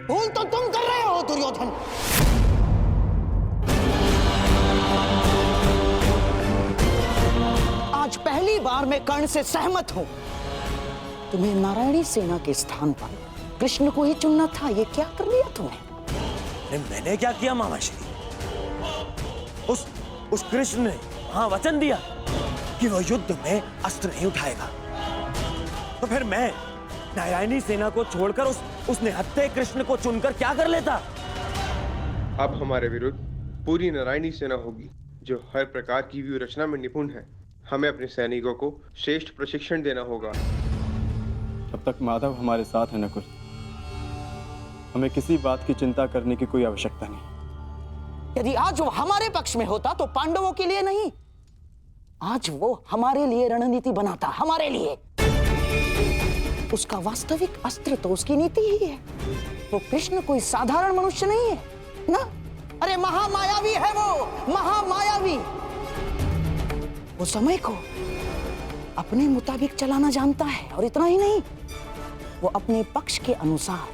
भूल तो तुम कर रहे हो दुर्योधन। आज पहली बार मैं कर्ण से सहमत हूं। तुम्हें नारायणी सेना के स्थान पर कृष्ण को ही चुनना था। ये क्या कर लिया तुमने? मैंने क्या किया मामाश्री? उस कृष्ण ने हाँ वचन दिया कि वो युद्ध में अस्त्र नहीं उठाएगा, तो फिर मैं नारायणी सेना को छोड़कर उस निहत्थे कृष्ण को चुनकर क्या कर लेता? अब हमारे विरुद्ध पूरी नारायणी सेना होगी जो हर प्रकार की व्यूह रचना में निपुण है। हमें अपने सैनिकों को श्रेष्ठ प्रशिक्षण देना होगा। तब तक माधव हमारे साथ है नकुल। हमें किसी बात की चिंता करने की कोई आवश्यकता नहीं। यदि आज वो हमारे पक्ष में होता तो पांडवों के लिए नहीं, आज वो हमारे लिए रणनीति बनाता, हमारे लिए। उसका वास्तविक अस्त्र तो उसकी नीति ही है। वो कृष्ण कोई साधारण मनुष्य नहीं है ना। अरे महामायावी है वो, महामायावी। वो समय को अपने मुताबिक चलाना जानता है, और इतना ही नहीं, वो अपने पक्ष के अनुसार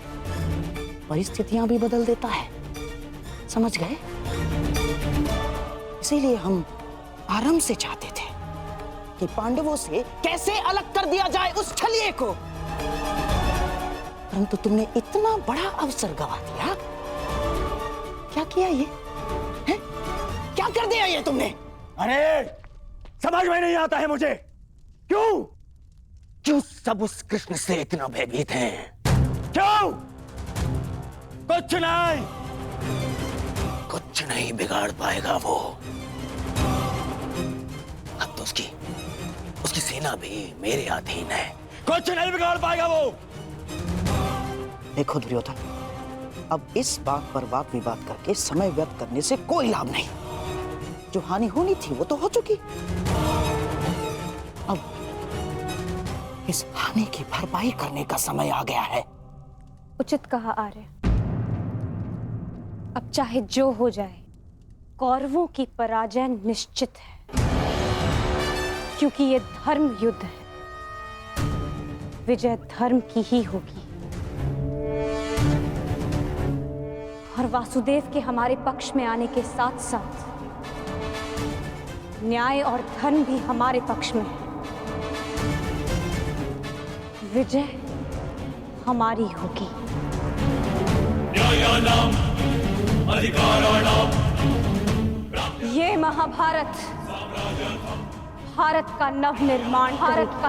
परिस्थितियां भी बदल देता है। समझ गए? इसीलिए हम आरंभ से चाहते थे कि पांडवों से कैसे अलग कर दिया जाए उस छलिए को, परंतु तुमने इतना बड़ा अवसर गवा दिया। क्या किया ये है? क्या कर दिया ये तुमने? अरे समझ में नहीं आता है मुझे, क्यों सब उस कृष्ण से इतना भयभीत हैं? क्यों? कुछ नहीं बिगाड़ पाएगा वो। अब तो उसकी सेना भी मेरे अधीन है। कुछ नहीं बिगाड़ पाएगा वो। देखो दुर्योधन, अब इस बात पर वाद विवाद करके समय व्यर्थ करने से कोई लाभ नहीं। जो हानि होनी थी वो तो हो चुकी। अब इस हानि की भरपाई करने का समय आ गया है। उचित कहा आर्य। अब चाहे जो हो जाए, कौरवों की पराजय निश्चित है, क्योंकि ये धर्म युद्ध है। विजय धर्म की ही होगी, और वासुदेव के हमारे पक्ष में आने के साथ साथ न्याय और धर्म भी हमारे पक्ष में है। विजय हमारी होगी। न्यायानाम अधिकाराणाम। ये महाभारत भारत का नव निर्माण करेगा।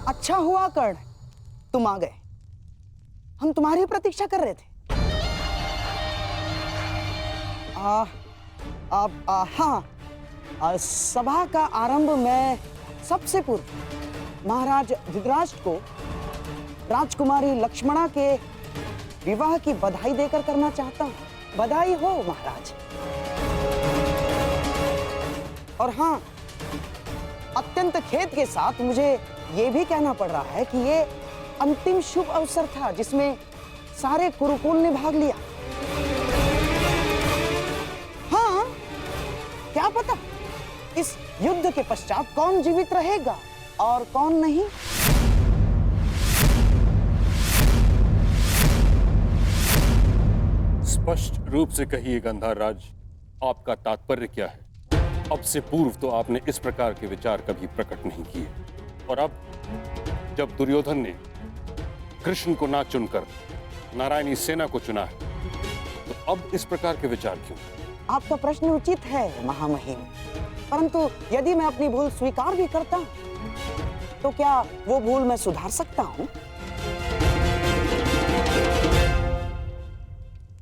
अच्छा हुआ कर्ण, तुम आ गए। हम तुम्हारी प्रतीक्षा कर रहे थे। हाँ, सभा का आरंभ मैं सबसे पूर्व महाराज धृतराष्ट्र को राजकुमारी लक्ष्मणा के विवाह की बधाई देकर करना चाहता हूँ। बधाई हो महाराज। और हाँ, अत्यंत खेद के साथ मुझे ये भी कहना पड़ रहा है कि ये अंतिम शुभ अवसर था जिसमें सारे कुरुकुल ने भाग लिया। हाँ, क्या पता इस युद्ध के पश्चात कौन जीवित रहेगा और कौन नहीं। स्पष्ट रूप से कहिए गंधार राज, आपका तात्पर्य क्या है? अब से पूर्व तो आपने इस प्रकार के विचार कभी प्रकट नहीं किए, और अब जब दुर्योधन ने कृष्ण को ना चुनकर नारायणी सेना को चुना है, तो अब इस प्रकार के विचार क्यों? आपका प्रश्न उचित है महामहिम, परंतु यदि मैं अपनी भूल स्वीकार भी करता हूं, तो क्या वो भूल मैं सुधार सकता हूं?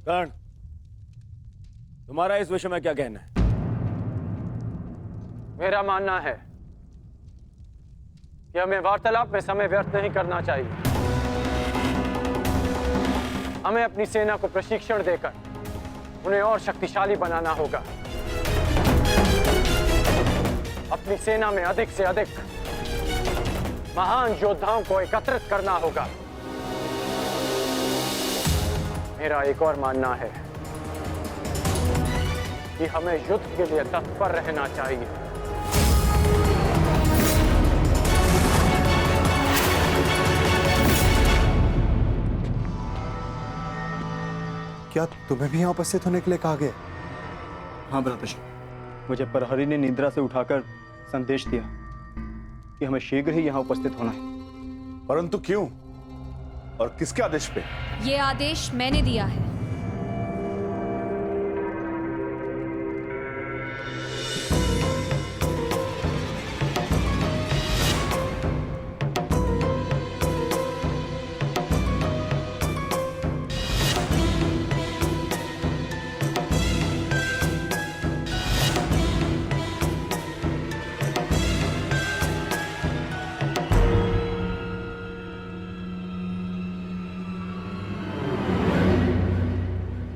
कर्ण, तुम्हारा इस विषय में क्या कहना है? मेरा मानना है कि हमें वार्तालाप में समय व्यर्थ नहीं करना चाहिए। हमें अपनी सेना को प्रशिक्षण देकर उन्हें और शक्तिशाली बनाना होगा। अपनी सेना में अधिक से अधिक महान योद्धाओं को एकत्रित करना होगा। मेरा एक और मानना है कि हमें युद्ध के लिए तत्पर रहना चाहिए। क्या तुम्हें भी यहाँ उपस्थित होने के लिए कहा गया? हाँ भ्राताश्री, मुझे प्रहरी ने निद्रा से उठाकर संदेश दिया कि हमें शीघ्र ही यहाँ उपस्थित होना है। परंतु क्यों और किसके आदेश पे? ये आदेश मैंने दिया है।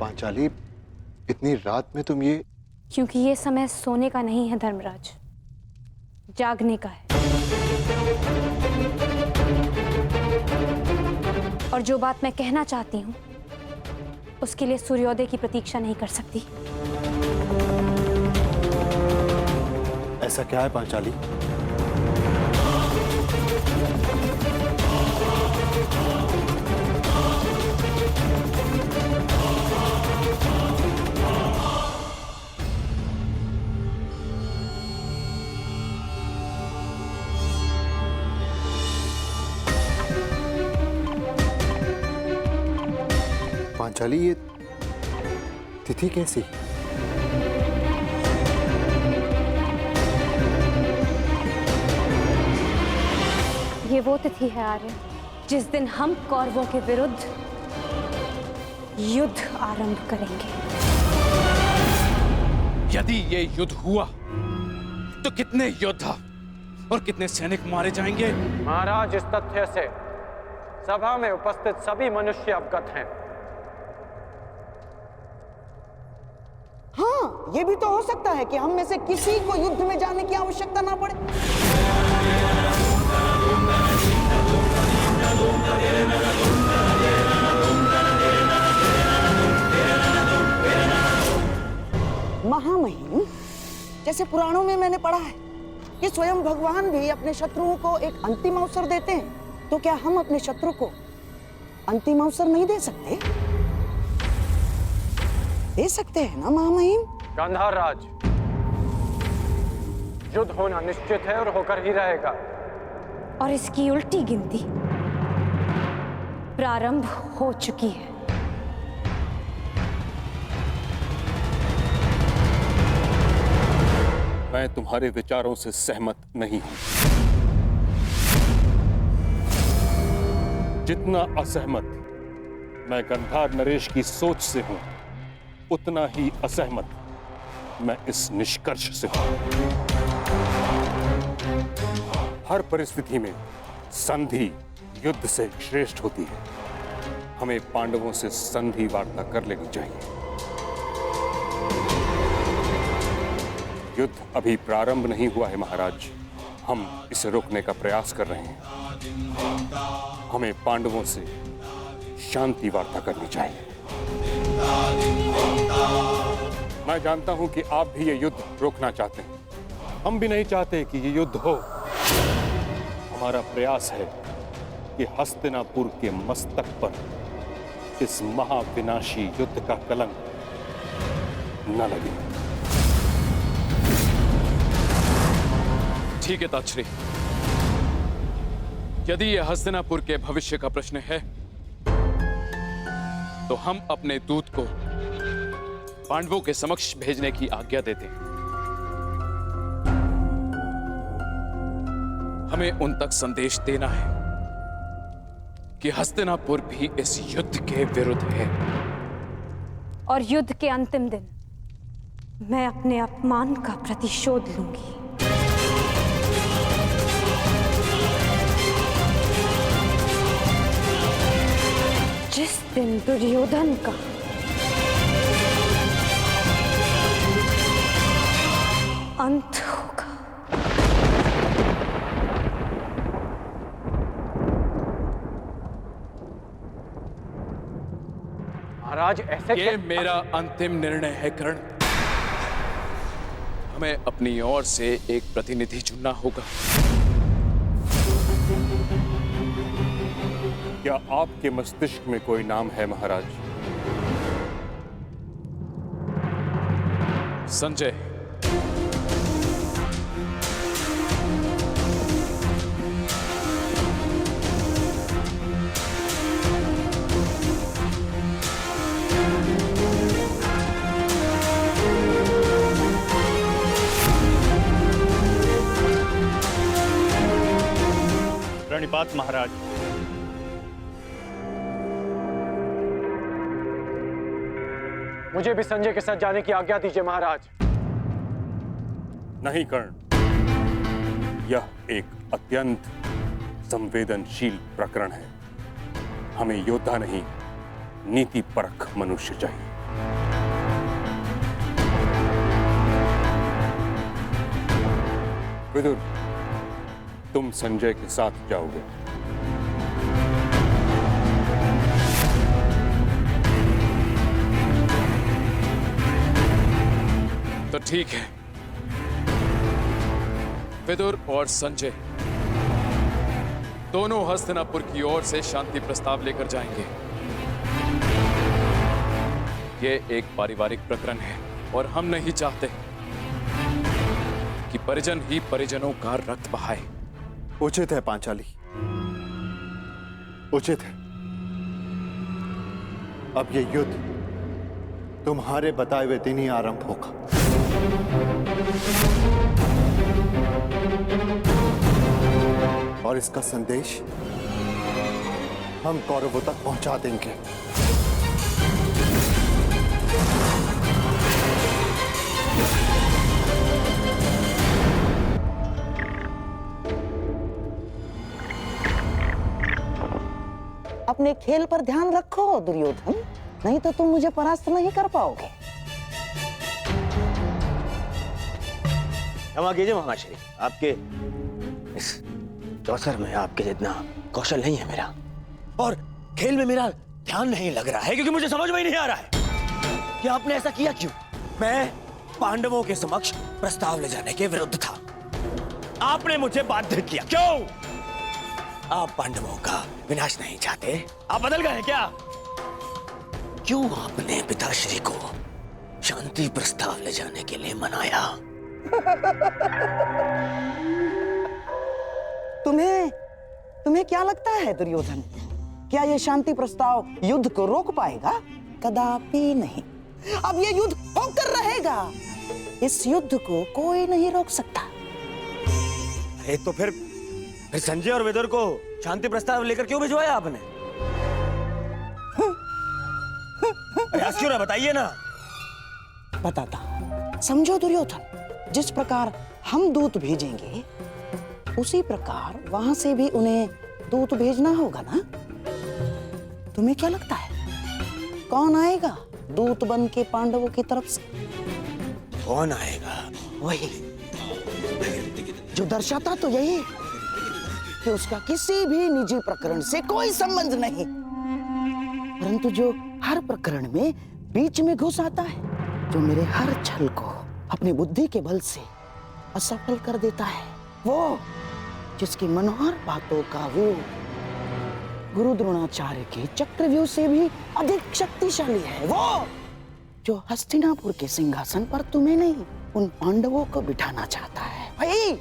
पांचाली, इतनी रात में तुम ये? क्योंकि ये समय सोने का नहीं है धर्मराज, जागने का है। और जो बात मैं कहना चाहती हूं उसके लिए सूर्योदय की प्रतीक्षा नहीं कर सकती। ऐसा क्या है पांचाली? पांचाली, ये तिथि कैसी? ये वो तिथि है आर्य जिस दिन हम कौरवों के विरुद्ध युद्ध आरंभ करेंगे। यदि ये युद्ध हुआ तो कितने योद्धा और कितने सैनिक मारे जाएंगे? महाराज, इस तथ्य से सभा में उपस्थित सभी मनुष्य अवगत हैं। हाँ, ये भी तो हो सकता है कि हम में से किसी को युद्ध में जाने की आवश्यकता ना पड़े। महामहिम, जैसे पुराणों में मैंने पढ़ा है कि स्वयं भगवान भी अपने शत्रुओं को एक अंतिम अवसर देते हैं, तो क्या हम अपने शत्रु को अंतिम अवसर नहीं दे सकते? दे सकते हैं ना महामहिम? गांधार राज, युद्ध होना निश्चित है और होकर ही रहेगा। और इसकी उल्टी गिनती प्रारंभ हो चुकी है। मैं तुम्हारे विचारों से सहमत नहीं हूं। जितना असहमत मैं गंधार नरेश की सोच से हूं, उतना ही असहमत मैं इस निष्कर्ष से हूं। हर परिस्थिति में संधि युद्ध से श्रेष्ठ होती है। हमें पांडवों से संधि वार्ता कर लेनी चाहिए। युद्ध अभी प्रारंभ नहीं हुआ है महाराज, हम इसे रोकने का प्रयास कर रहे हैं। हमें पांडवों से शांति वार्ता करनी चाहिए। मैं जानता हूं कि आप भी ये युद्ध रोकना चाहते हैं, हम भी नहीं चाहते कि ये युद्ध हो। हमारा प्रयास है कि हस्तिनापुर के मस्तक पर इस महाविनाशी युद्ध का कलंक न लगे। ठीक है ताक्षरी, यदि यह हस्तिनापुर के भविष्य का प्रश्न है तो हम अपने दूत को पांडवों के समक्ष भेजने की आज्ञा देते हैं। हमें उन तक संदेश देना है कि हस्तिनापुर भी इस युद्ध के विरुद्ध है। और युद्ध के अंतिम दिन मैं अपने अपमान का प्रतिशोध लूंगी। जिस दिन दुर्योधन का महाराज ऐसे ये मेरा अंतिम निर्णय है कर्ण। हमें अपनी ओर से एक प्रतिनिधि चुनना होगा। क्या आपके मस्तिष्क में कोई नाम है महाराज? संजय। प्रणिपात महाराज। मुझे भी संजय के साथ जाने की आज्ञा दीजिए महाराज। नहीं कर्ण, यह एक अत्यंत संवेदनशील प्रकरण है। हमें योद्धा नहीं, नीति परख मनुष्य चाहिए। विदुर, तुम संजय के साथ जाओगे। तो ठीक है, विदुर और संजय दोनों हस्तिनापुर की ओर से शांति प्रस्ताव लेकर जाएंगे। ये एक पारिवारिक प्रकरण है और हम नहीं चाहते कि परिजन ही परिजनों का रक्त बहाए। उचित है पांचाली, उचित है। अब ये युद्ध तुम्हारे बताए हुए दिन ही आरंभ होगा। और इसका संदेश हम कौरवों तक पहुंचा देंगे। अपने खेल पर ध्यान रखो दुर्योधन, नहीं तो तुम मुझे परास्त नहीं कर पाओगे। क्षमा कीजिए महाश्री, आपके इस अवसर में आपके जितना कौशल नहीं है मेरा, और खेल में मेरा ध्यान नहीं लग रहा है क्योंकि मुझे समझ में ही नहीं आ रहा है कि आपने ऐसा किया क्यों। मैं पांडवों के समक्ष प्रस्ताव ले जाने के विरुद्ध था, आपने मुझे बाध्य किया। क्यों? आप पांडवों का विनाश नहीं चाहते? आप बदल गए हैं क्या? क्यों आपने पिताश्री को शांति प्रस्ताव ले जाने के लिए मनाया? तुम्हें क्या लगता है दुर्योधन, क्या यह शांति प्रस्ताव युद्ध को रोक पाएगा? कदापि नहीं। अब यह युद्ध होकर रहेगा। इस युद्ध को कोई नहीं रोक सकता। अरे तो फिर संजय और विदुर को शांति प्रस्ताव लेकर क्यों भिजवाया आपने? प्रयास क्यों ना बताइए ना। बताता, समझो दुर्योधन, जिस प्रकार हम दूत भेजेंगे उसी प्रकार वहां से भी उन्हें दूत भेजना होगा ना। तुम्हें क्या लगता है कौन आएगा दूत बन के पांडवों की तरफ से? कौन आएगा? वही जो दर्शाता तो यही कि उसका किसी भी निजी प्रकरण से कोई संबंध नहीं, परंतु जो हर प्रकरण में बीच में घुस आता है, जो मेरे हर छल को अपनी बुद्धि के बल से असफल कर देता है, वो जिसकी मनोहर बातों का व्यू गुरु द्रोणाचार्य के चक्रव्यूह से भी अधिक शक्तिशाली है, वो जो हस्तिनापुर के सिंहासन पर तुम्हें नहीं उन पांडवों को बिठाना चाहता है। वही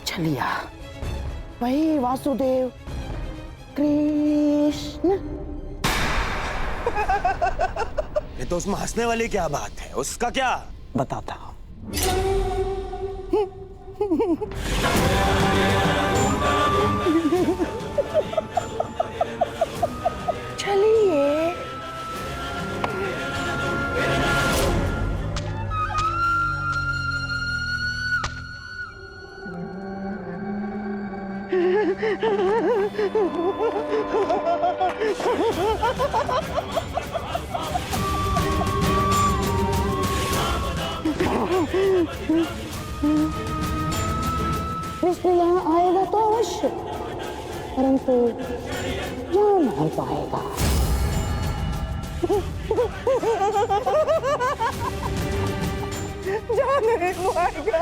छलिया, वही वासुदेव कृष्ण। ये तो उसमें हंसने वाली क्या बात है? उसका क्या? बताता हूं। चलिए। कृष्ण यहाँ आएगा तो अवश्य, परंतु आएगा। जाने वो आएगा।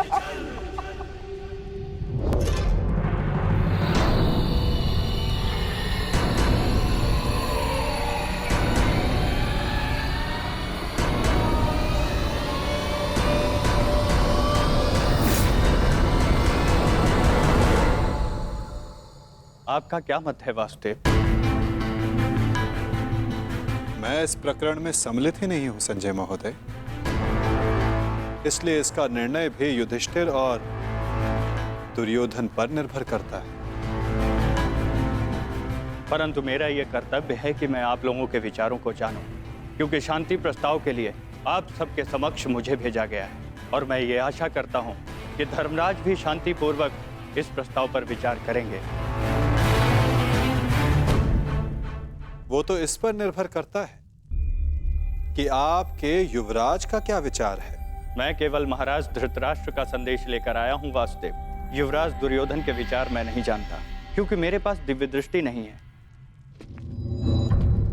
आपका क्या मत है वासुदेव? मैं इस प्रकरण में सम्मिलित ही नहीं हूं संजय महोदय, इसलिए इसका निर्णय भी युधिष्ठिर और दुर्योधन पर निर्भर करता है। परंतु मेरा यह कर्तव्य है कि मैं आप लोगों के विचारों को जानूं, क्योंकि शांति प्रस्ताव के लिए आप सबके समक्ष मुझे भेजा गया है और मैं ये आशा करता हूं कि धर्मराज भी शांतिपूर्वक इस प्रस्ताव पर विचार करेंगे। वो तो इस पर निर्भर करता है कि आपके युवराज का क्या विचार है। मैं केवल महाराज धृतराष्ट्र का संदेश लेकर आया हूं वासुदेव। युवराज दुर्योधन के विचार मैं नहीं जानता, क्योंकि मेरे पास दिव्य दृष्टि नहीं है।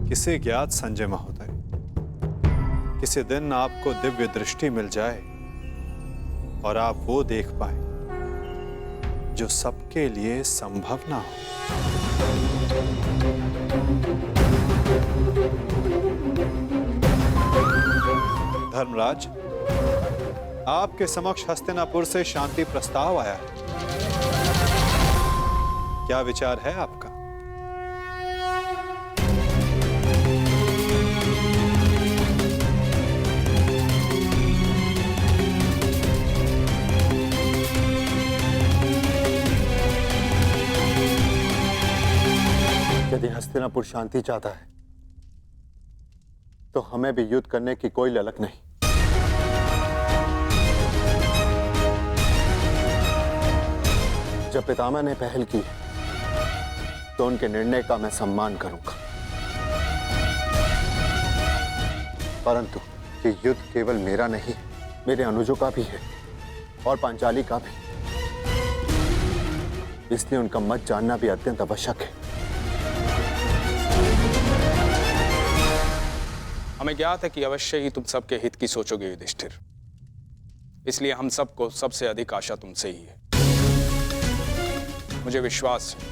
किसे ज्ञात संजय महोदय, किसी दिन आपको दिव्य दृष्टि मिल जाए और आप वो देख पाए जो सबके लिए संभव ना हो। धर्मराज, आपके समक्ष हस्तिनापुर से शांति प्रस्ताव आया है। क्या विचार है आपका? यदि हस्तिनापुर शांति चाहता है तो हमें भी युद्ध करने की कोई ललक नहीं। जब पितामह ने पहल की तो उनके निर्णय का मैं सम्मान करूंगा, परंतु ये युद्ध केवल मेरा नहीं, मेरे अनुजों का भी है और पांचाली का भी, इसलिए उनका मत जानना भी अत्यंत आवश्यक है। हमें ज्ञात है कि अवश्य ही तुम सबके हित की सोचोगे युधिष्ठिर, इसलिए हम सबको सबसे अधिक आशा तुमसे ही है। मुझे विश्वास है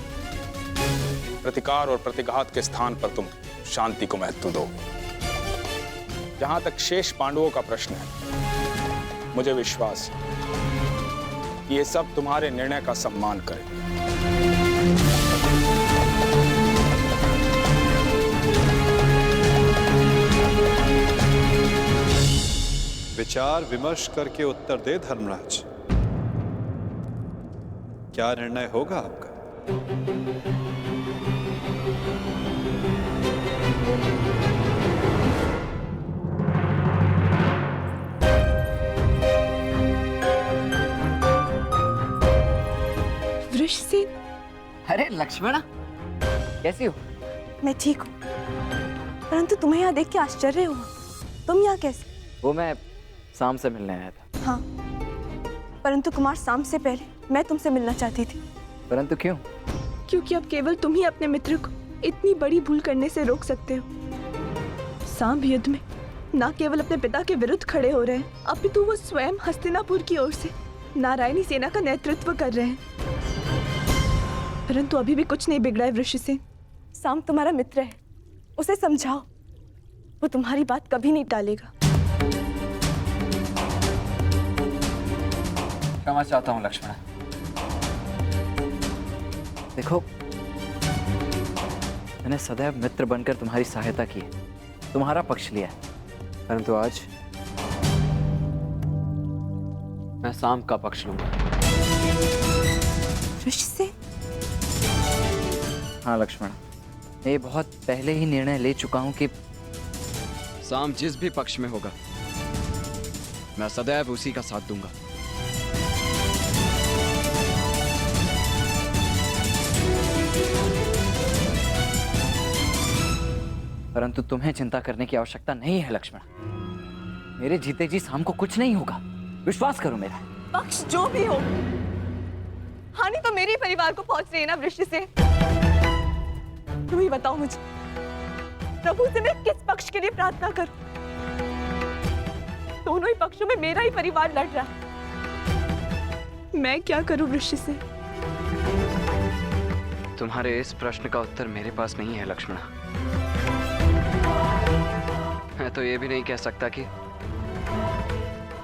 प्रतिकार और प्रतिघात के स्थान पर तुम शांति को महत्व दो। जहां तक शेष पांडवों का प्रश्न है, मुझे विश्वास है कि ये सब तुम्हारे निर्णय का सम्मान करेंगे। विचार विमर्श करके उत्तर दे धर्मराज, क्या निर्णय होगा आपका? वृषसेन, अरे लक्ष्मणा, कैसी हो? मैं ठीक हूँ, परंतु तुम्हें यहाँ देख के आश्चर्य हुआ। तुम यहाँ कैसे? वो मैं शाम से मिलने आया था। हाँ, परंतु कुमार शाम से पहले मैं तुमसे मिलना चाहती थी। परंतु क्यों? क्योंकि अब केवल तुम ही अपने मित्र को इतनी बड़ी भूल करने से रोक सकते हो। सांब युद्ध में न केवल अपने पिता के विरुद्ध खड़े हो रहे हैं, अपितु वो स्वयं हस्तिनापुर की ओर से नारायणी सेना का नेतृत्व कर रहे हैं। परंतु अभी भी कुछ नहीं बिगड़ा है वृषसेन। सांब तुम्हारा मित्र है, उसे समझाओ, वो तुम्हारी बात कभी नहीं टालेगा। क्षमा चाहता हूँ लक्ष्मण। देखो, मैंने सदैव मित्र बनकर तुम्हारी सहायता की है, तुम्हारा पक्ष लिया है, परंतु आज मैं सांब का पक्ष लूंगा। वृषसेन? हाँ लक्ष्मण, मैं ये बहुत पहले ही निर्णय ले चुका हूं कि सांब जिस भी पक्ष में होगा, मैं सदैव उसी का साथ दूंगा। परंतु तुम्हें चिंता करने की आवश्यकता नहीं है लक्ष्मण। मेरे जीते जी सांब को कुछ नहीं होगा, विश्वास करो मेरा। पक्ष जो भी हो, हानि तो मेरे परिवार को पहुंच रही है ना वृषसेन। तुम ही बताओ मुझे, प्रभु से मैं किस पक्ष के लिए प्रार्थना करूं? दोनों ही पक्षों में मेरा ही परिवार लड़ रहा है। मैं क्या करूं ऋषि से? तुम्हारे इस प्रश्न का उत्तर मेरे पास नहीं है लक्ष्मणा। मैं तो ये भी नहीं कह सकता कि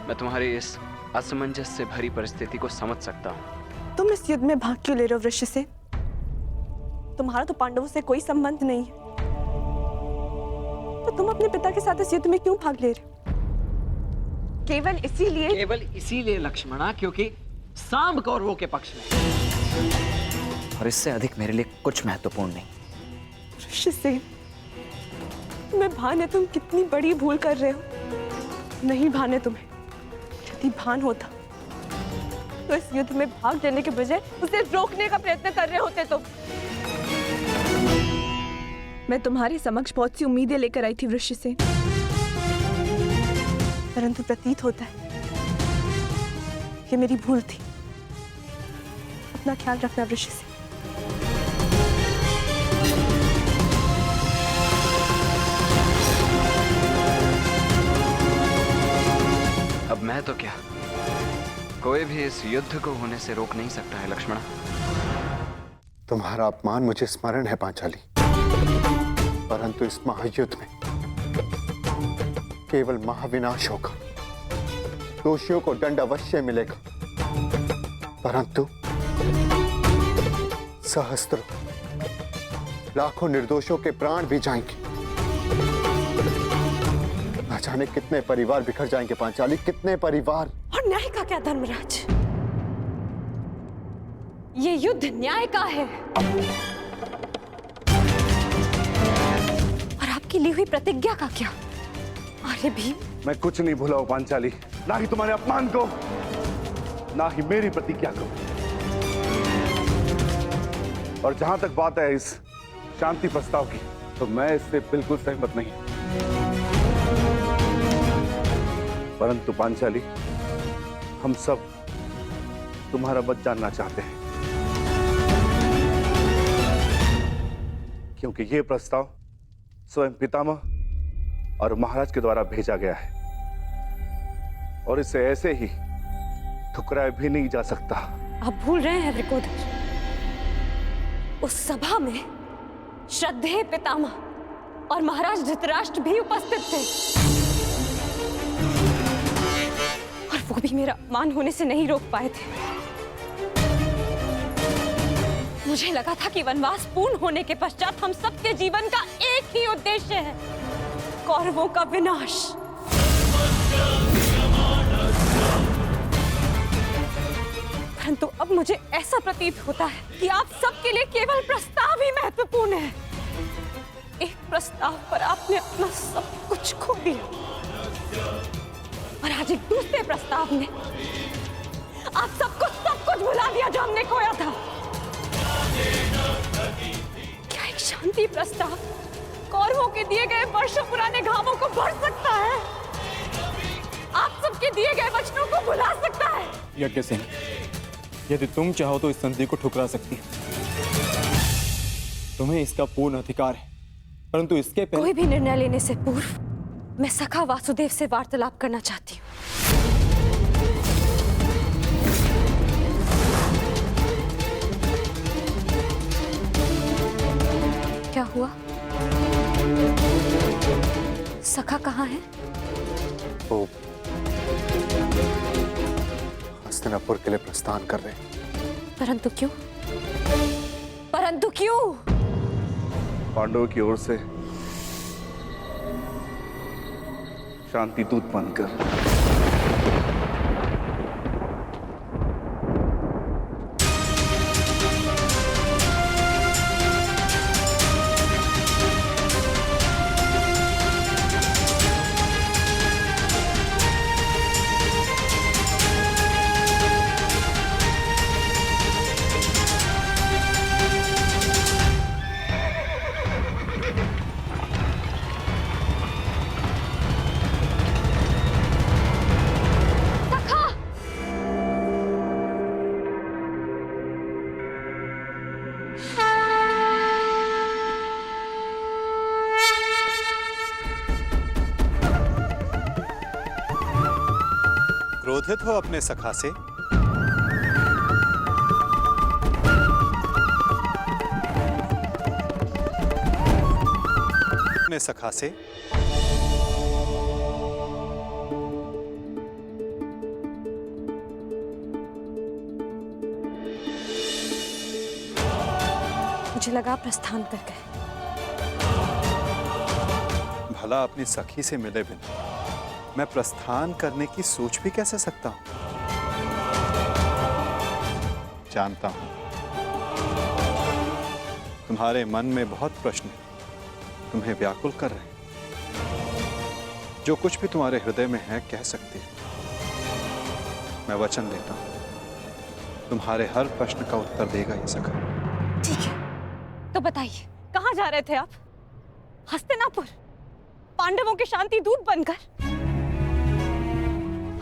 मैं तुम्हारी इस असमंजस से भरी परिस्थिति को समझ सकता हूँ। तुम इस युद्ध में भाग क्यों ले रहे हो ऋषि से? तुम्हारा तो पांडवों से कोई संबंध नहीं है, तो तुम अपने पिता के साथ इस युद्ध में क्यों भाग ले रहे हो? केवल इसीलिए लक्ष्मणा, क्योंकि सांब कौरवों के पक्ष में, और इससे अधिक मेरे लिए कुछ महत्वपूर्ण नहीं। ऋषि से मैं भान है, तुम कितनी बड़ी भूल कर रहे हो। नहीं भान है तुम्हें, यदि भान होता तो इस युद्ध में भाग लेने के बजाय उसे रोकने का प्रयत्न कर रहे होते। तो मैं तुम्हारे समक्ष बहुत सी उम्मीदें लेकर आई थी ऋषि से, परंतु प्रतीत होता है कि मेरी भूल थी। अपना ख्याल रखना ऋषि से। अब मैं तो क्या, कोई भी इस युद्ध को होने से रोक नहीं सकता है लक्ष्मणा। तुम्हारा अपमान मुझे स्मरण है पांचाली, परंतु इस महायुद्ध में केवल महाविनाश होगा। दोषियों को दंड अवश्य मिलेगा, परंतु सहस्त्रों लाखों निर्दोषों के प्राण भी जाएंगे। न जाने कितने परिवार बिखर जाएंगे पांचाली, कितने परिवार। और न्याय का क्या धर्मराज? ये युद्ध न्याय का है, और आपकी ली हुई प्रतिज्ञा का क्या? अरे भीम, मैं कुछ नहीं भूला हूं पांचाली, ना ही तुम्हारे अपमान को, ना ही मेरी प्रतिज्ञा को। और जहां तक बात है इस शांति प्रस्ताव की, तो मैं इससे बिल्कुल सहमत नहीं। परंतु पांचाली, हम सब तुम्हारा मत जानना चाहते हैं, क्योंकि यह प्रस्ताव स्वयं पितामह और महाराज के द्वारा भेजा गया है, और इसे ऐसे ही ठुकराया भी नहीं जा सकता। आप भूल रहे हैं वृकोदर, उस सभा में श्रद्धेय पितामह और महाराज धृतराष्ट्र भी उपस्थित थे, और वो भी मेरा अपमान होने से नहीं रोक पाए थे। मुझे लगा था कि वनवास पूर्ण होने के पश्चात हम सबके जीवन का एक ही उद्देश्य है, कौरवों का विनाश। परंतु अब मुझे ऐसा प्रतीत होता है कि आप सबके लिए केवल प्रस्ताव ही महत्वपूर्ण है। एक प्रस्ताव पर आपने अपना सब कुछ खो दिया, और आज एक दूसरे प्रस्ताव में आप सब कुछ भुला दिया जो हमने खोया था। क्या एक शांति प्रस्ताव कौरवों के दिए गए वर्षों पुराने घावों को भर सकता है? आप सबके दिए गए वचनों को भुला सकता है? यज्ञसेन, यदि तुम चाहो तो इस संधि को ठुकरा सकती है। तुम्हें इसका पूर्ण अधिकार है, परंतु इसके पहले कोई भी निर्णय लेने से पूर्व मैं सखा वासुदेव से वार्तालाप करना चाहती हूँ। क्या हुआ? सखा कहाँ है? वो हस्तिनापुर के लिए प्रस्थान कर रहे हैं। परंतु क्यों? परंतु क्यों? पांडवों की ओर से शांति दूत बनकर। क्रोधित हो अपने सखा से? अपने सखा से? मुझे लगा प्रस्थान कर गए। भला अपनी सखी से मिले बिना मैं प्रस्थान करने की सोच भी कैसे सकता हूं? जानता हूं तुम्हारे मन में बहुत प्रश्न तुम्हें व्याकुल कर रहे हैं। जो कुछ भी तुम्हारे हृदय में है कह सकते हो। मैं वचन देता हूं तुम्हारे हर प्रश्न का उत्तर देगा ये सखा। ठीक है, तो बताइए कहाँ जा रहे थे आप? हस्तिनापुर, पांडवों के शांति दूत बनकर?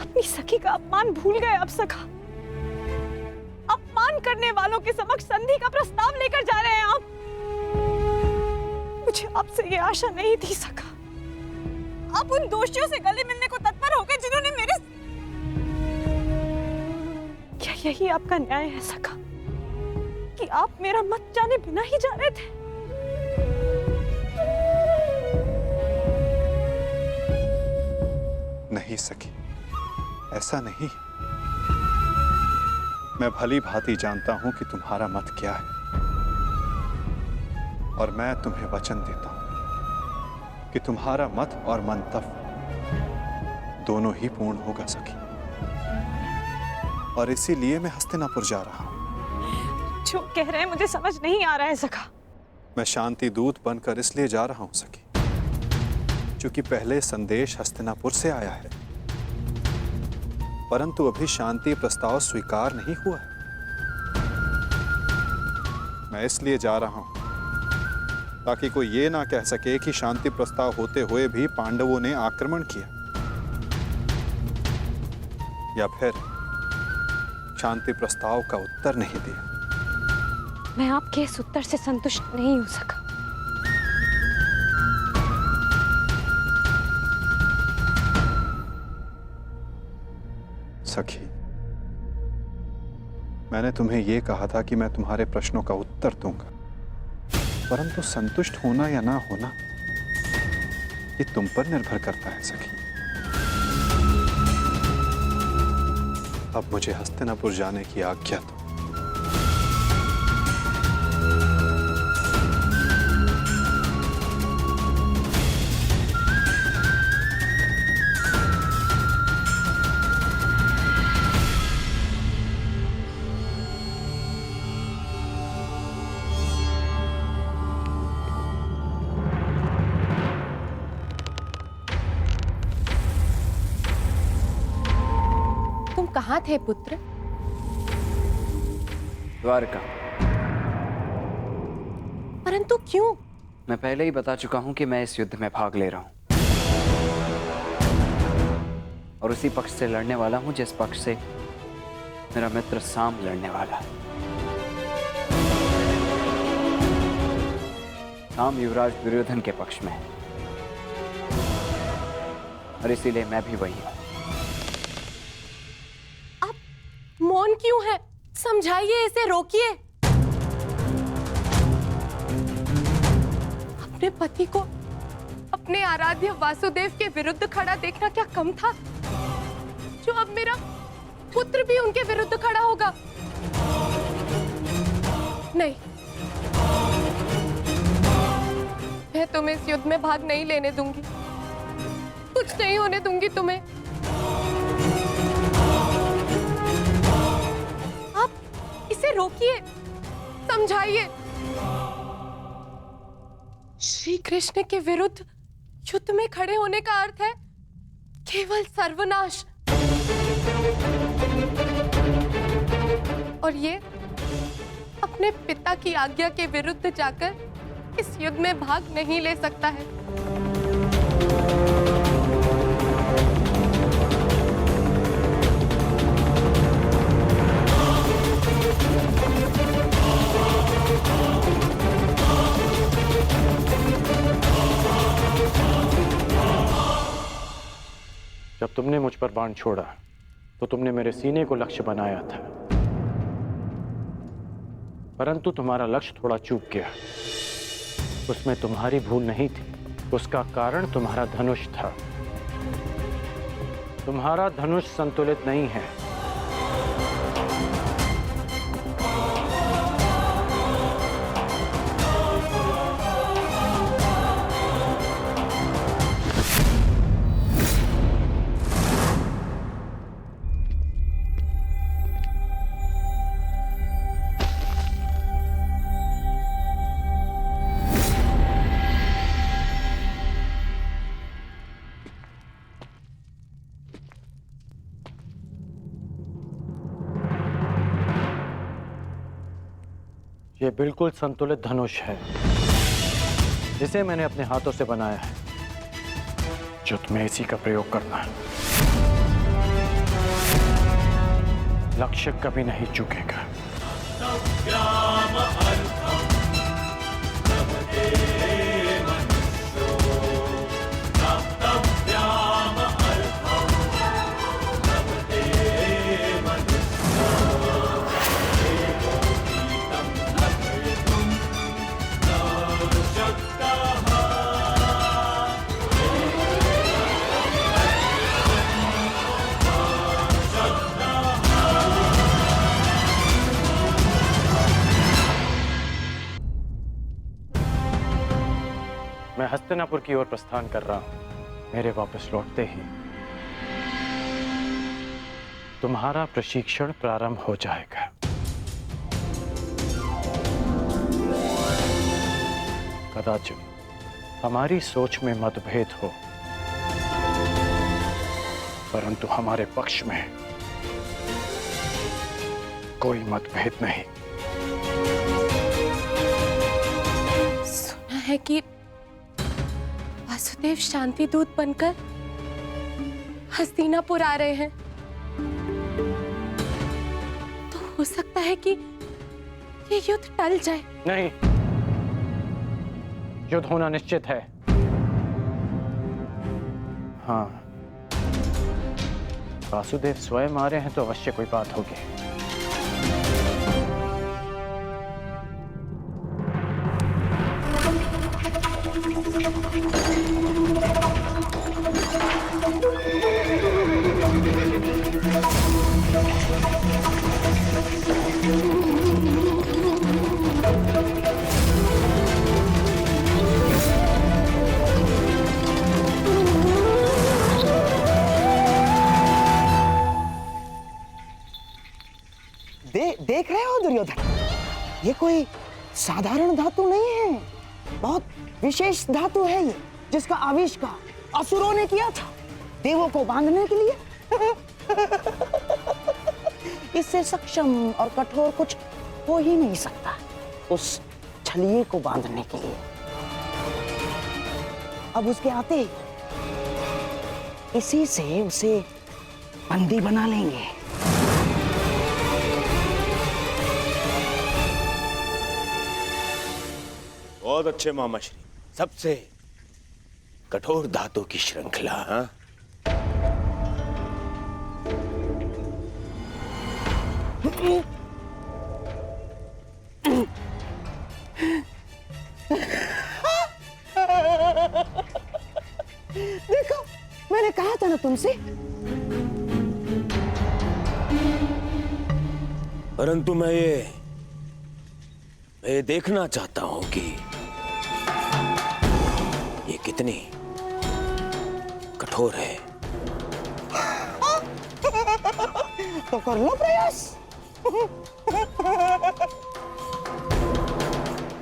अपनी सखी का अपमान भूल गए आप सखा? अपमान करने वालों के समक्ष संधि का प्रस्ताव लेकर जा रहे हैं आप? मुझे आपसे ये आशा नहीं थी सखा। आप उन दोषियों से गले मिलने को तत्पर हो गए जिन्होंने मेरे... क्या यही आपका न्याय है सखा कि आप मेरा मत जाने बिना ही जा रहे थे? नहीं सखी, ऐसा नहीं। मैं भली भांति जानता हूं कि तुम्हारा मत क्या है, और मैं तुम्हें वचन देता हूं कि तुम्हारा मत और मंतव्य दोनों ही पूर्ण होगा सखी। और इसीलिए मैं हस्तिनापुर जा रहा हूं। जो कह रहे हैं मुझे समझ नहीं आ रहा है सखा। मैं शांति दूत बनकर इसलिए जा रहा हूं सखी क्योंकि पहले संदेश हस्तिनापुर से आया है, परंतु अभी शांति प्रस्ताव स्वीकार नहीं हुआ है। मैं इसलिए जा रहा हूं ताकि कोई ये ना कह सके कि शांति प्रस्ताव होते हुए भी पांडवों ने आक्रमण किया, या फिर शांति प्रस्ताव का उत्तर नहीं दिया। मैं आपके इस उत्तर से संतुष्ट नहीं हो सका। सखी, मैंने तुम्हें यह कहा था कि मैं तुम्हारे प्रश्नों का उत्तर दूंगा, परंतु संतुष्ट होना या ना होना ये तुम पर निर्भर करता है सखी। अब मुझे हस्तिनापुर जाने की आज्ञा दो। कहाँ थे पुत्र? द्वारका। परंतु क्यों? मैं पहले ही बता चुका हूं कि मैं इस युद्ध में भाग ले रहा हूं, और उसी पक्ष से लड़ने वाला हूं जिस पक्ष से मेरा मित्र साम लड़ने वाला है। साम युवराज दुर्योधन के पक्ष में है, और इसीलिए मैं भी वही हूं। मौन क्यों है? समझाइए, इसे रोकिए। अपने पति को अपने आराध्य वासुदेव के विरुद्ध खड़ा देखना क्या कम था, जो अब मेरा पुत्र भी उनके विरुद्ध खड़ा होगा? नहीं, मैं तुम्हें इस युद्ध में भाग नहीं लेने दूंगी। कुछ नहीं होने दूंगी तुम्हें। इसे रोकिए, समझाइए। श्री कृष्ण के विरुद्ध युद्ध में खड़े होने का अर्थ है केवल सर्वनाश, और ये अपने पिता की आज्ञा के विरुद्ध जाकर इस युद्ध में भाग नहीं ले सकता है। जब तुमने मुझ पर बाण छोड़ा तो तुमने मेरे सीने को लक्ष्य बनाया था, परंतु तुम्हारा लक्ष्य थोड़ा चूक गया। उसमें तुम्हारी भूल नहीं थी, उसका कारण तुम्हारा धनुष था। तुम्हारा धनुष संतुलित नहीं है। ये बिल्कुल संतुलित धनुष है, जिसे मैंने अपने हाथों से बनाया है। जो तुम्हें इसी का प्रयोग करना है। लक्ष्य कभी नहीं चूकेगा। मैं हस्तिनापुर की ओर प्रस्थान कर रहा हूं। मेरे वापस लौटते ही तुम्हारा प्रशिक्षण प्रारंभ हो जाएगा। कदाचित हमारी सोच में मतभेद हो, परंतु हमारे पक्ष में कोई मतभेद नहीं। सुना है कि वासुदेव शांति दूत बनकर हस्तिनापुर आ रहे हैं, तो हो सकता है कि ये युद्ध टल जाए। नहीं, युद्ध होना निश्चित है। हाँ, वासुदेव स्वयं आ रहे हैं तो अवश्य कोई बात होगी। देख रहे हो दुर्योधन, ये कोई साधारण धातु नहीं है, बहुत विशेष धातु है ये, जिसका आविष्कार असुरों ने किया था देवों को बांधने के लिए। इससे सक्षम और कठोर कुछ हो ही नहीं सकता उस छलिए को बांधने के लिए। अब उसके आते ही इसी से उसे बंदी बना लेंगे। बहुत अच्छे मामा श्री, सबसे कठोर धातु की श्रृंखला। हाँ? देखो, मैंने कहा था ना तुमसे। परंतु मैं ये देखना चाहता हूं कि ये कितनी कठोर है। तो कर लो प्रयास।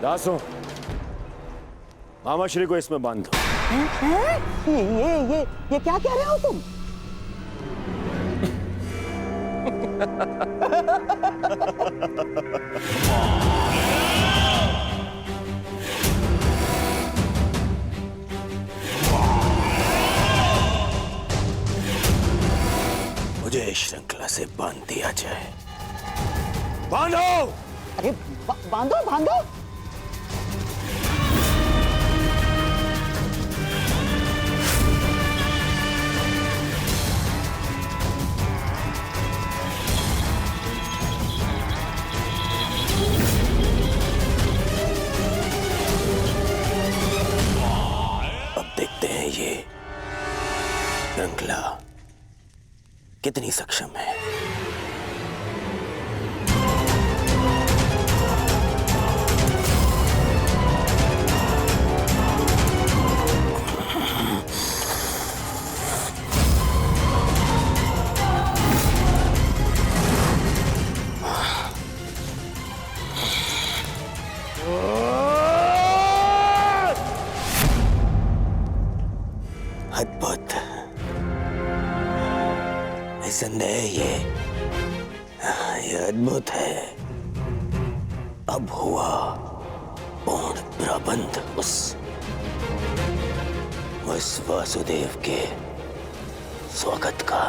दासों, मामा श्री को इसमें बांध दो। ये क्या कह रहे हो तुम? मुझे इस श्रृंखला से बांध दिया जाए। बांधो! अरे बांधो बांधो। ये श्रृंखला कितनी सक्षम है। अद्भुत, निसंदेह ये अद्भुत है। अब हुआ पूर्ण प्रबंध उस वासुदेव के स्वागत का।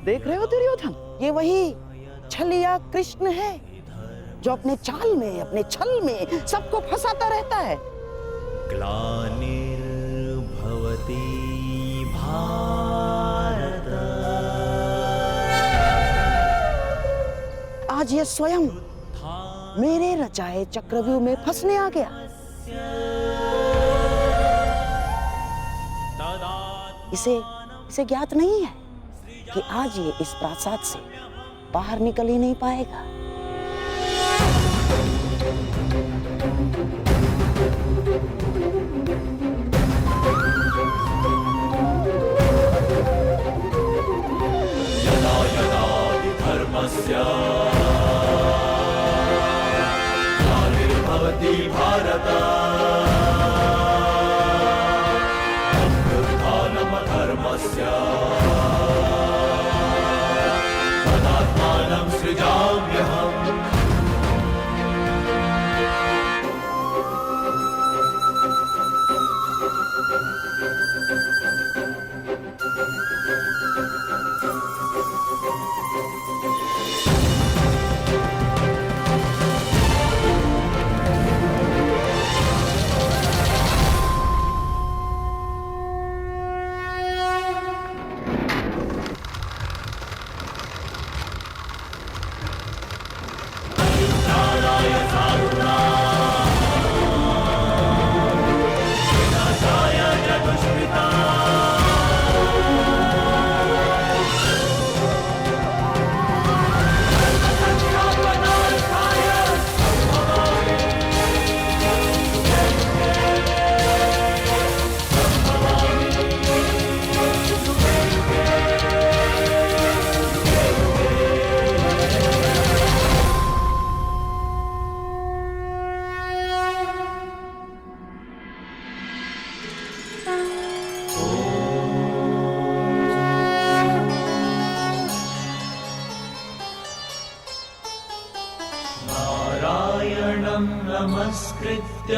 देख रहे हो दुर्योधन, ये वही छलिया कृष्ण है जो अपने चाल में, अपने छल में सबको फंसाता रहता है। ग्लानिर्भवति भारत। आज ये स्वयं मेरे रचाए चक्रव्यूह में फंसने आ गया। इसे ज्ञात नहीं है कि आज ये इस प्रासाद से बाहर निकल ही नहीं पाएगा। यदा यदा हि धर्मस्य ग्लानिर्भवति भारत अभ्युत्थानमधर्मस्य तदात्मानं सृजाम्यहम्। नमस्कृत्य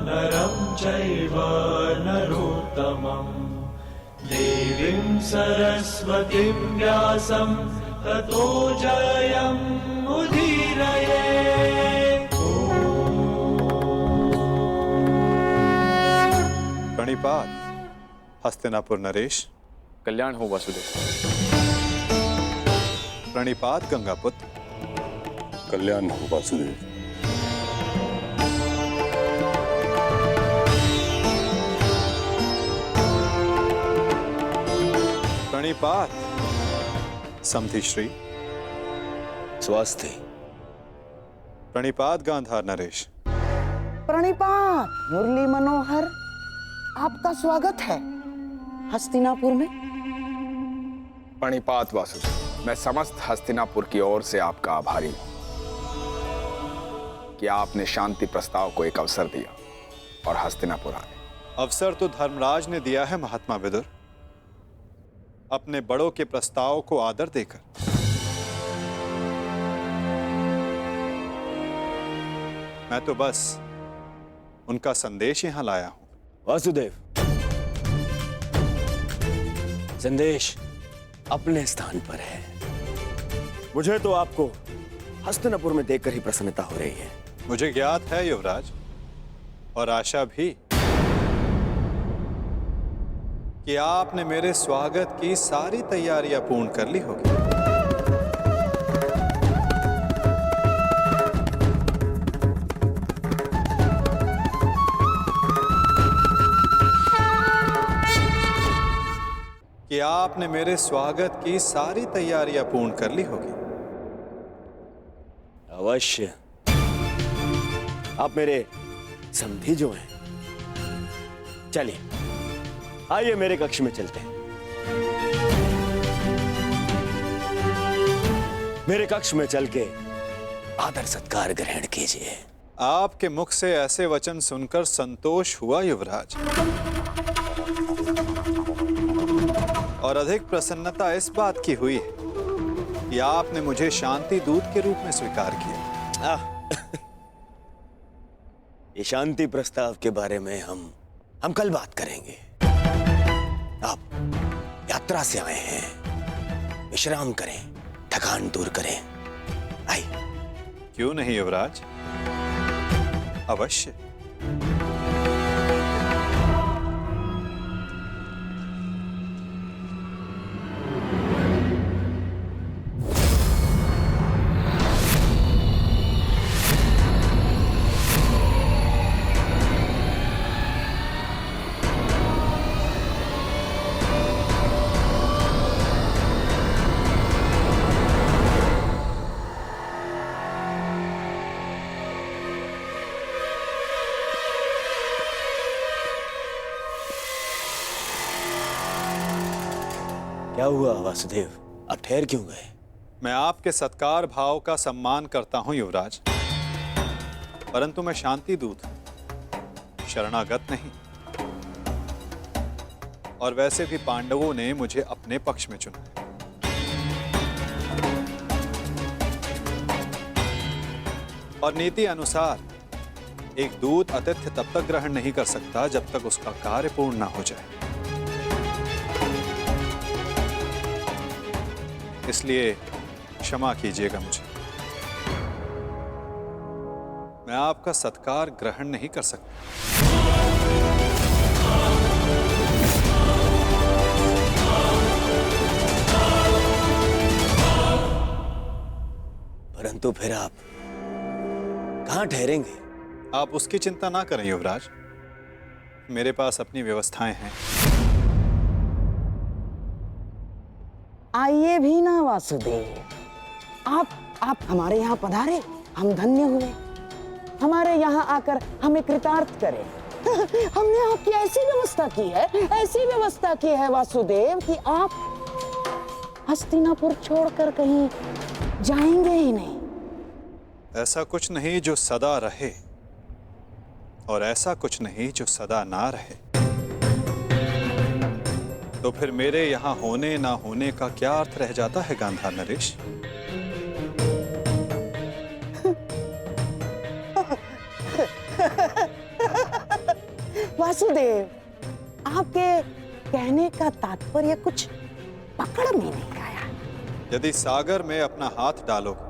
नरं चैव नरोत्तमं देवीं सरस्वतीं व्यासं ततो जयमुदीरये। प्रणिपात हस्तिनापुर नरेश। कल्याण हो वासुदेव। प्रणिपात गंगापुत्र। कल्याण हो वासुदेव। प्रणिपात समधि श्री। स्वास्थ्य। प्रणिपात गांधार नरेश। प्रणिपात मुरली मनोहर, आपका स्वागत है हस्तिनापुर में। प्रणिपात वासुदेव, मैं समस्त हस्तिनापुर की ओर से आपका आभारी हूं कि आपने शांति प्रस्ताव को एक अवसर दिया और हस्तिनापुर आए। अवसर तो धर्मराज ने दिया है महात्मा विदुर, अपने बड़ों के प्रस्ताव को आदर देकर। मैं तो बस उनका संदेश यहां लाया हूं। वासुदेव, संदेश अपने स्थान पर है, मुझे तो आपको हस्तिनापुर में देखकर ही प्रसन्नता हो रही है। मुझे ज्ञात है युवराज, और आशा भी, कि आपने मेरे स्वागत की सारी तैयारियां पूर्ण कर ली होगी। कि आपने मेरे स्वागत की सारी तैयारियां पूर्ण कर ली होगी। अवश्य। आप मेरे समधी जो हैं। चलिए, आइए मेरे कक्ष में चलते हैं। मेरे कक्ष में चल के आदर सत्कार ग्रहण कीजिए। आपके मुख से ऐसे वचन सुनकर संतोष हुआ युवराज, और अधिक प्रसन्नता इस बात की हुई है कि आपने मुझे शांति दूत के रूप में स्वीकार किया। ये शांति प्रस्ताव के बारे में हम कल बात करेंगे। आप यात्रा से आए हैं, विश्राम करें, थकान दूर करें। आइए। क्यों नहीं युवराज, अवश्य। क्या हुआ वासुदेव, आप ठहर क्यों गए? मैं आपके सत्कार भाव का सम्मान करता हूं युवराज, परंतु मैं शांति दूत हूं, शरणागत नहीं। और वैसे भी पांडवों ने मुझे अपने पक्ष में चुना है। और नीति अनुसार एक दूत आतिथ्य तब तक ग्रहण नहीं कर सकता जब तक उसका कार्य पूर्ण ना हो जाए। इसलिए क्षमा कीजिएगा मुझे, मैं आपका सत्कार ग्रहण नहीं कर सकता। परंतु फिर आप कहां ठहरेंगे? आप उसकी चिंता ना करें युवराज, मेरे पास अपनी व्यवस्थाएं हैं। आइए भी ना वासुदेव, आप हमारे यहाँ पधारे, हम धन्य हुए। हमारे यहाँ आकर हमें कृतार्थ करें। हमने आपकी ऐसी व्यवस्था की है, ऐसी व्यवस्था की है वासुदेव कि आप हस्तिनापुर छोड़कर कहीं जाएंगे ही नहीं। ऐसा कुछ नहीं जो सदा रहे, और ऐसा कुछ नहीं जो सदा ना रहे। तो फिर मेरे यहाँ होने ना होने का क्या अर्थ रह जाता है गांधार नरेश? वासुदेव, आपके कहने का तात्पर्य कुछ पकड़ में नहीं आया। यदि सागर में अपना हाथ डालोगे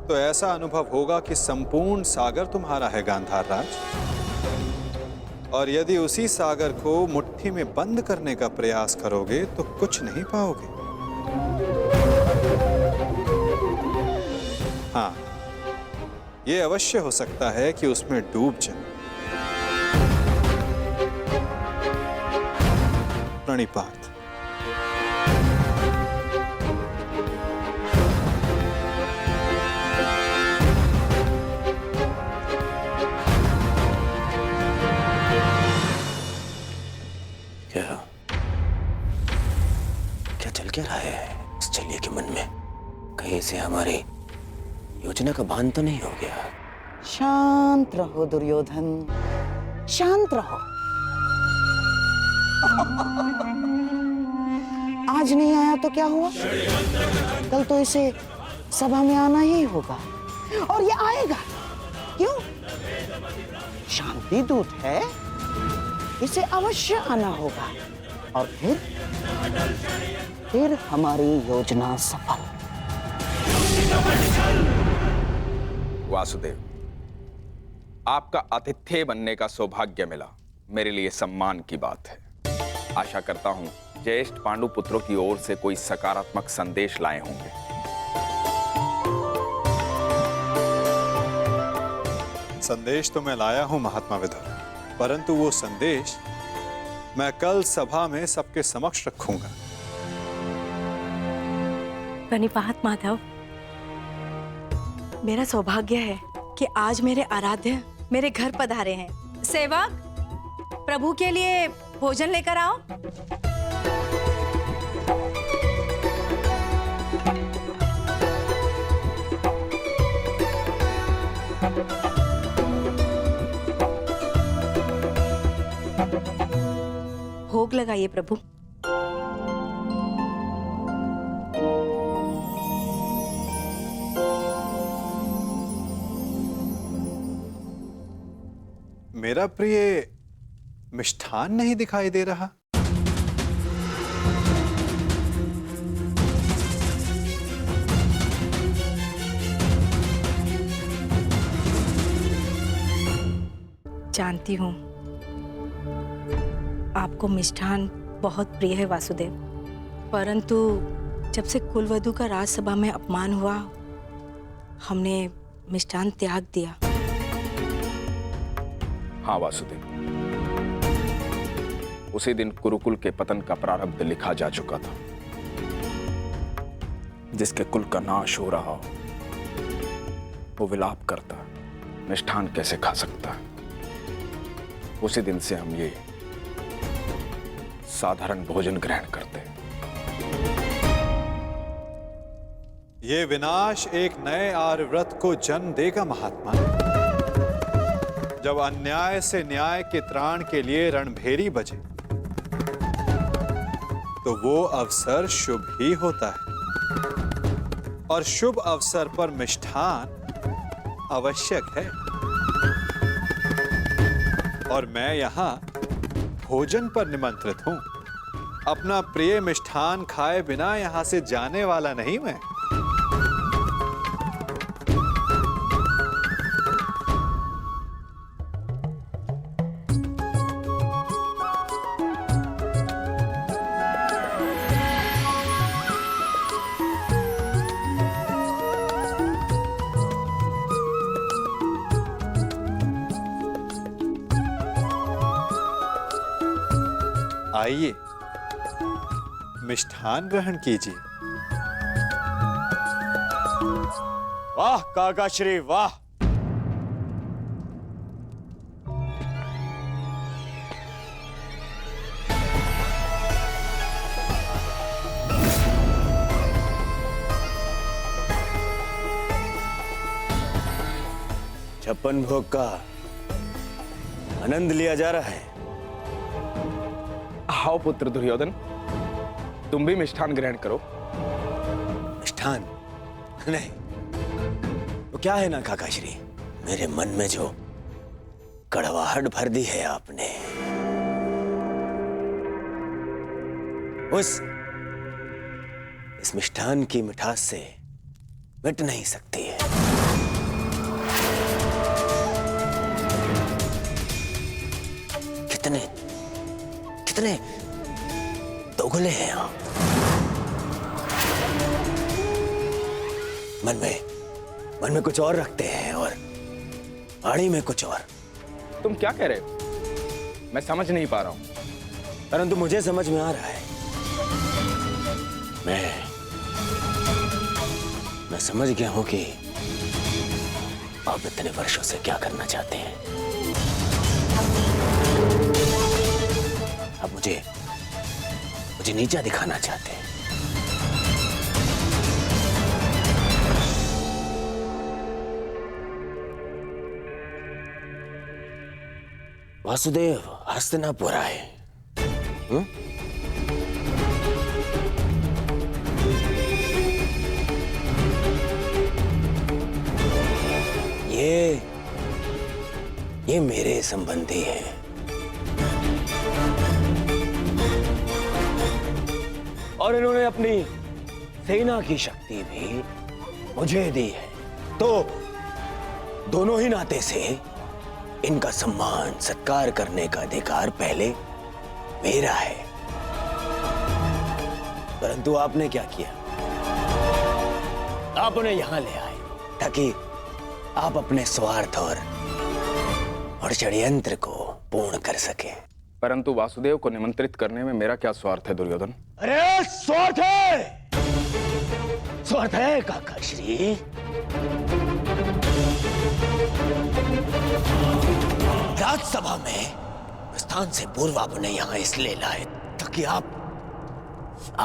तो ऐसा अनुभव होगा कि संपूर्ण सागर तुम्हारा है गांधार राज। और यदि उसी सागर को मुट्ठी में बंद करने का प्रयास करोगे तो कुछ नहीं पाओगे। हाँ, यह अवश्य हो सकता है कि उसमें डूब जाए। प्रणिपात। क्या चल क्या रहा है इस छलिए के मन में? कहीं से हमारी योजना का भान तो नहीं हो गया? शांत रहो दुर्योधन, शांत रहो। आज नहीं आया तो क्या हुआ? कल तो इसे सभा में आना ही होगा, और ये आएगा। क्यों? शांति दूत है, इसे अवश्य आना होगा। और फिर हमारी योजना सफल। वासुदेव, आपका आतिथ्य बनने का सौभाग्य मिला, मेरे लिए सम्मान की बात है। आशा करता हूं ज्येष्ठ पांडु पुत्रों की ओर से कोई सकारात्मक संदेश लाए होंगे। संदेश तो मैं लाया हूं महात्मा विदुर, परंतु वो संदेश मैं कल सभा में सबके समक्ष रखूंगा। प्रणिपात माधव, मेरा सौभाग्य है कि आज मेरे आराध्य मेरे घर पधारे हैं। सेवक, प्रभु के लिए भोजन लेकर आओ। भोग लगाइए प्रभु। मेरा प्रिय मिष्ठान नहीं दिखाई दे रहा। जानती हूँ आपको मिष्ठान बहुत प्रिय है वासुदेव, परंतु जब से कुलवधू का राजसभा में अपमान हुआ, हमने मिष्ठान त्याग दिया। हाँ वासुदेव, उसी दिन कुरुकुल के पतन का प्रारब्ध लिखा जा चुका था। जिसके कुल का नाश हो रहा हो वो विलाप करता, मिष्ठान कैसे खा सकता है। उसी दिन से हम ये साधारण भोजन ग्रहण करते हैं। ये विनाश एक नए आर्यव्रत को जन्म देगा महात्मा। जब अन्याय से न्याय के त्राण के लिए रणभेरी बजे तो वो अवसर शुभ ही होता है, और शुभ अवसर पर मिष्ठान आवश्यक है। और मैं यहां भोजन पर निमंत्रित हूं। अपना प्रिय मिष्ठान खाए बिना यहां से जाने वाला नहीं मैं। आइए, मिष्ठान ग्रहण कीजिए। वाह काका श्री वाह। छप्पन भोग का आनंद लिया जा रहा है। आओ पुत्र दुर्योधन, तुम भी मिष्ठान ग्रहण करो। मिष्ठान नहीं, वो क्या है ना काकाश्री, मेरे मन में जो कड़वाहट भर दी है आपने, इस मिष्ठान की मिठास से मिट नहीं सकती है। कितने कितने दोगले हैं आप। मन में कुछ और रखते हैं और वाणी में कुछ और। तुम क्या कह रहे हो? मैं समझ नहीं पा रहा हूं। परंतु मुझे समझ में आ रहा है। मैं समझ गया हूं कि आप इतने वर्षों से क्या करना चाहते हैं। आप मुझे नीचा दिखाना चाहते हैं। वासुदेव हस्तिनापुर आए। ये मेरे संबंधी हैं। और इन्होंने अपनी सेना की शक्ति भी मुझे दी है, तो दोनों ही नाते से इनका सम्मान सत्कार करने का अधिकार पहले मेरा है। परंतु आपने क्या किया? आप उन्हें यहां ले आए ताकि आप अपने स्वार्थ और षड्यंत्र को पूर्ण कर सके। परंतु वासुदेव को निमंत्रित करने में मेरा क्या स्वार्थ है दुर्योधन? अरे स्वार्थ है, स्वार्थ है काका श्री। राज्यसभा में प्रस्थान से पूर्व आप उन्हें यहां इसलिए लाए ताकि आप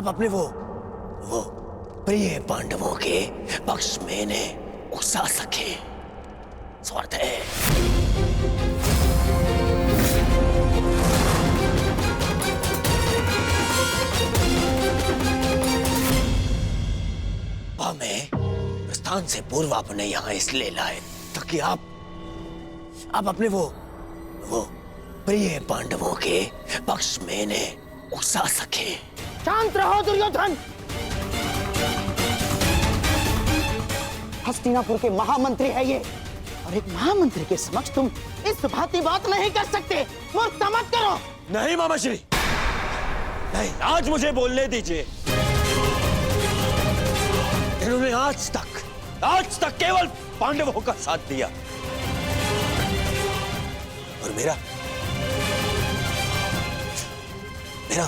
अपने वो प्रिय पांडवों के पक्ष में इन्हें उकसा सके। स्वार्थ है। में प्रस्थान से पूर्व आप उन्हें यहां इसलिए लाए ताकि आप अपने वो प्रिय पांडवों के पक्ष में इन्हें उकसा सके। शांत रहो दुर्योधन। हस्तिनापुर के महामंत्री है ये, और एक महामंत्री के समक्ष तुम इस भांति बात नहीं कर सकते। मूर्खता मत करो। नहीं मामा श्री, नहीं, आज मुझे बोलने दीजिए। इन्होंने आज तक केवल पांडवों का साथ दिया और मेरा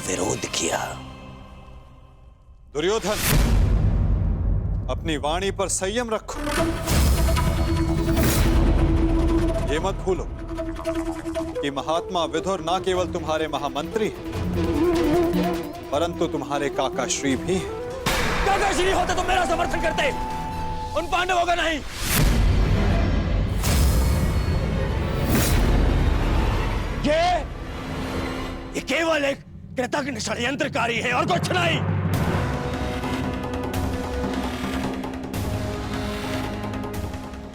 विरोध किया। दुर्योधन, अपनी वाणी पर संयम रखो। ये मत भूलो कि महात्मा विदुर न केवल तुम्हारे महामंत्री हैं, परंतु तुम्हारे काका श्री भी हैं। काका श्री होते तो मेरा समर्थन करते, उन पांडवों का नहीं। ये केवल एक कृतज्ञ षड्यंत्रकारी है और कुछ नहीं।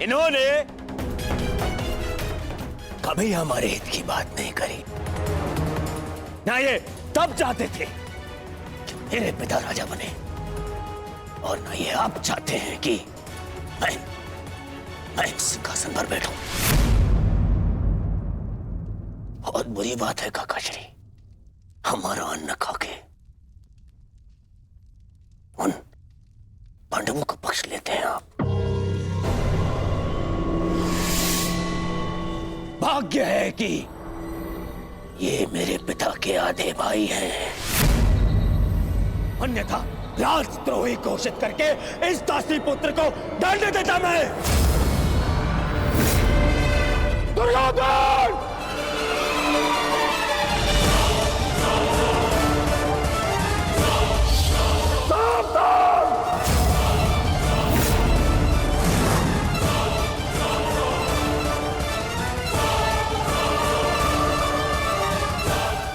इन्होंने कभी हमारे हित की बात नहीं करी। ना ये तब चाहते थे कि मेरे पिता राजा बने, और ना ये आप चाहते हैं कि मैं सिंहासन पर बैठूं। बहुत बुरी बात है काका श्री, हमारा अन्न खाके उन पांडवों का पक्ष लेते हैं आप। भाग्य है कि ये मेरे पिता के आधे भाई हैं, अन्यथा राजद्रोही घोषित करके इस दासी पुत्र को दंड देता मैं। दुर्योधन!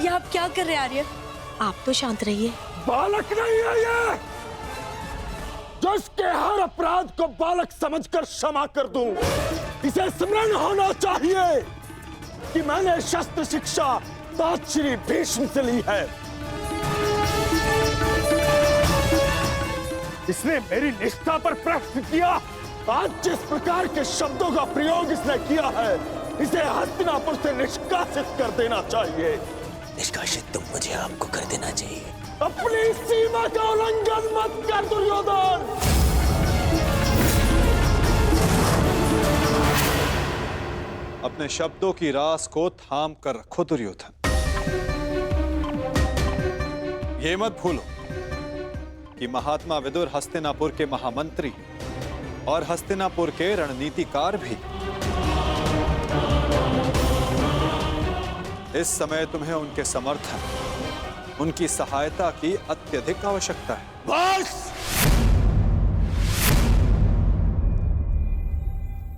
ये आप क्या कर रहे हैं आर्य? आप तो शांत रहिए। बालक नहीं है ये, जो इसके हर अपराध को बालक समझकर क्षमा कर दूं। इसे स्मरण होना चाहिए कि मैंने शस्त्र शिक्षा तात श्री भीष्म से ली है। इसने मेरी निष्ठा पर प्रश्न किया। आज जिस प्रकार के शब्दों का प्रयोग इसने किया है, इसे हस्तिनापुर से निष्कासित कर देना चाहिए। निष्कासित तो मुझे आपको कर देना चाहिए। अपनी सीमा का उल्लंघन मत कर दुर्योधन। अपने शब्दों की रास को थाम कर रखो दुर्योधन। ये मत भूलो कि महात्मा विदुर हस्तिनापुर के महामंत्री और हस्तिनापुर के रणनीतिकार भी। इस समय तुम्हें उनके समर्थन, उनकी सहायता की अत्यधिक आवश्यकता है। बस!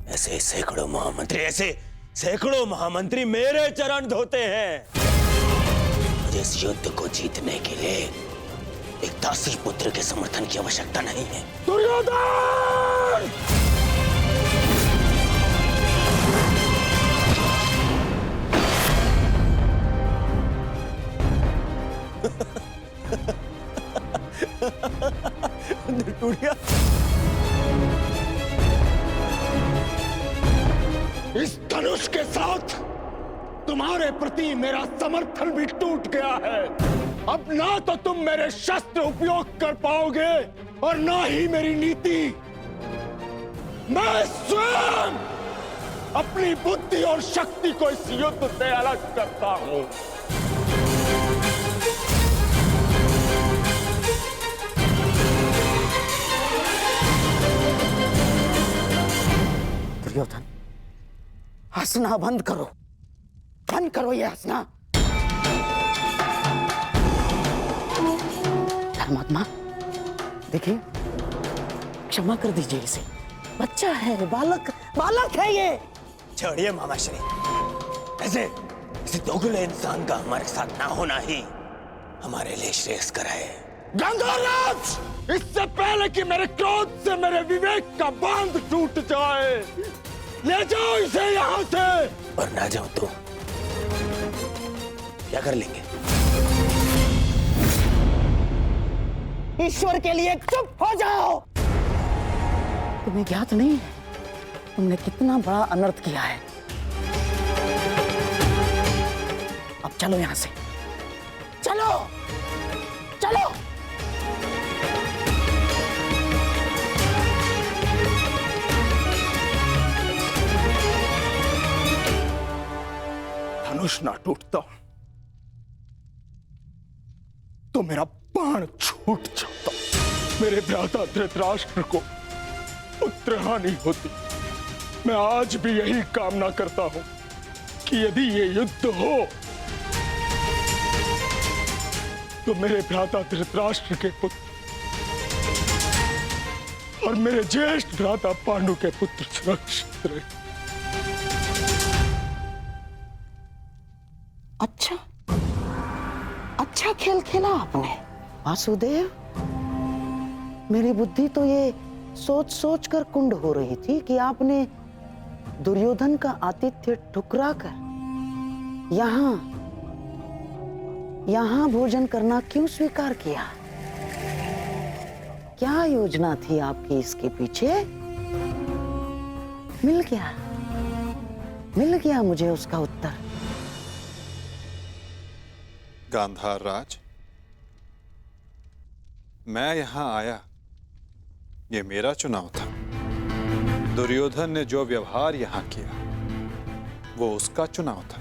ऐसे सैकड़ों महामंत्री मेरे चरण धोते हैं। मुझे इस युद्ध को जीतने के लिए एक दासी पुत्र के समर्थन की आवश्यकता नहीं है। दुर्योधन! टूटिया इस धनुष के साथ तुम्हारे प्रति मेरा समर्थन भी टूट गया है। अब ना तो तुम मेरे शस्त्र उपयोग कर पाओगे और ना ही मेरी नीति। मैं स्वयं अपनी बुद्धि और शक्ति को इस युद्ध से अलग करता हूं। दुर्योधन, हंसना बंद करो, बंद करो ये हंसना। धर्मात्मा, देखिए, क्षमा कर दीजिए इसे। बच्चा है, बालक है ये। छोड़िए मामाश्री, ऐसे दोगले इंसान का हमारे साथ ना होना ही हमारे लिए श्रेयस्कर है। गंगाराज, इससे पहले कि मेरे क्रोध से मेरे विवेक का बांध टूट जाए, ले जाओ इसे यहाँ से। और ना जाओ तो क्या कर लेंगे? ईश्वर के लिए चुप हो जाओ। तुम्हें ज्ञात नहीं है तुमने कितना बड़ा अनर्थ किया है। अब चलो यहां से, चलो चलो। धनुष ना टूटता तो मेरा बाण छूट जाता। मेरे भ्राता धृतराष्ट्र को पुत्रहानि होती। मैं आज भी यही कामना करता हूं कि यदि ये युद्ध हो तो मेरे भ्राता धृतराष्ट्र के पुत्र और मेरे ज्येष्ठ भ्राता पांडु के पुत्र सुरक्षित रहे। अच्छा खेल खेला आपने वासुदेव। मेरी बुद्धि तो ये सोच सोच कर कुंड हो रही थी कि आपने दुर्योधन का आतिथ्य ठुकरा कर यहां भोजन करना क्यों स्वीकार किया। क्या योजना थी आपकी इसके पीछे? मिल गया मुझे उसका उत्तर। गांधार राज, मैं यहां आया, ये मेरा चुनाव था। दुर्योधन ने जो व्यवहार यहां किया वो उसका चुनाव था।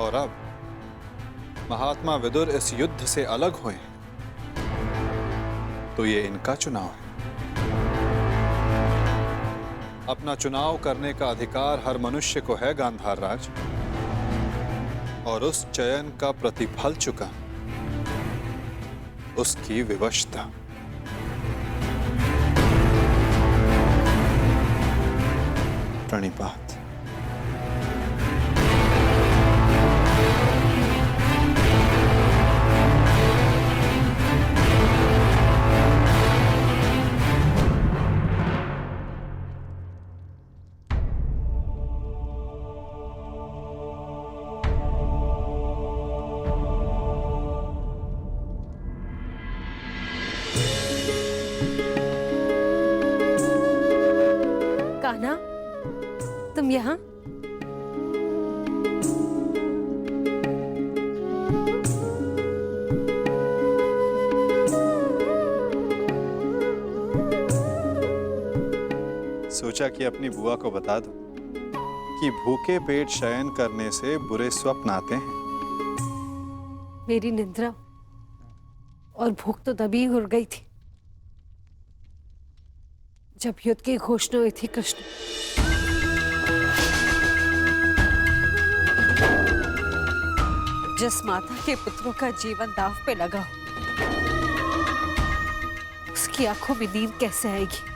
और अब महात्मा विदुर इस युद्ध से अलग हुए हैं तो ये इनका चुनाव है। अपना चुनाव करने का अधिकार हर मनुष्य को है गांधार राज, और उस चयन का प्रतिफल चुका उसकी विवशता। प्रणिपात। कान्हा, तुम यहाँ? सोचा कि अपनी बुआ को बता दूं कि भूखे पेट शयन करने से बुरे स्वप्न आते हैं। मेरी निद्रा और भूख तो तभी उड़ गई थी जब युद्ध की घोषणा हुई थी। कृष्ण, जिस माता के पुत्रों का जीवन दांव पे लगा हो, उसकी आंखों में नींद कैसे आएगी?